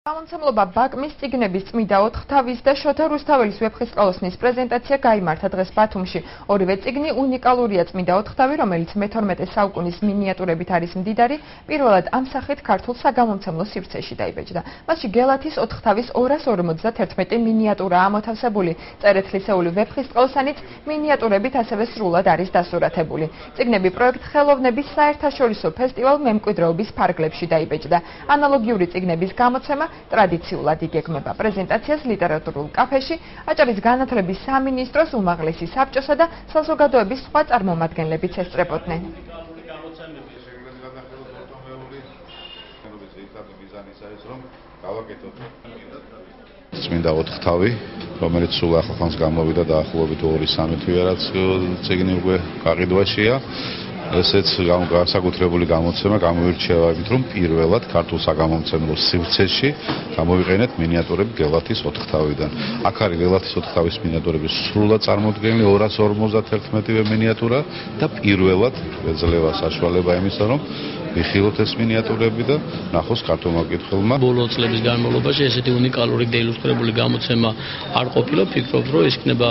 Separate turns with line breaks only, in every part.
გამომცემლობა ბაკმის წიგნების წმიდა ოთხთავის და შოთა რუსთაველის ვეფხისტყაოსნის პრეზენტაცია გაიმართა დღეს ბათუმში. ორივე წიგნი უნიკალურია წმიდა ოთხთავი, რომელიც მე-12 საუკუნის მინიატურებით არის მდიდარი, პირველად ამ სახით ქართულ საგამომცემლო სივრცეში დაიბეჭდა. მასში გელათის ოთხთავის 251 მინიატურაა ამოთავსებული. წერეთლისეული ვეფხისტყაოსანიც მინიატურებით ასევე სრულად არის დასურათებული. წიგნები პროექტ ხელოვნების საერთაშორისო ფესტივალ მემკვიდრეობის ფარგლებში დაიბეჭდა. ანალოგიური წიგნების გამოცემა ტრადიციულად იგეგმება პრეზენტაციას ლიტერატურულ კაფეში, აჭარის განათლების სამინისტროს უმაღლესი საბჭოსა და საზოგადოების სხვა წარმომადგენლებიც ესწრებოდნენ.
წმინდა ოთხთავი, რომელიც სულ ახალხანს გამოვიდა დაახლოებით 2-3 თვეა, რაც წიგნი უკვე გაყიდვაშია. ესეც განსაკუთრებული გამოცემა გამოირჩევა იმით, რომ პირველად ქართულ საგამომცემლო სივრცეში გამოვიყენეთ მინიატურები გელათის ოთხთავიდან. აქ არის გელათის ოთხთავის მინიატურები სრულად წარმოდგენილი 251 მინიატურა და პირველად ეძლევა საშუალება იმისა, რომ ვიხილოთ ეს მინიატურები და ნახოს ქართულმა მკითხველმა.
ბოლო წლების განმავლობაში ესეთი უნიკალური და ილუსტრირებული გამოცემა არ ყოფილა. ვფიქრობ, რომ ეს იქნება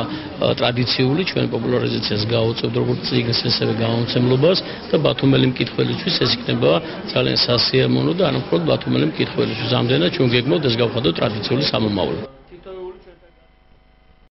ტრადიციული ჩვენ პოპულარიზაციას გაუწევთ როგორც წიგნს, ასევე გამომცემლობას და ბათუმელი მკითხველისთვის ეს იქნება ძალიან სასიამოვნო და არა მხოლოდ ბათუმელი მკითხველისთვის. ამდენად ჩვენ გეგმავთ ეს გავხადოთ ტრადიციული სამომავლო.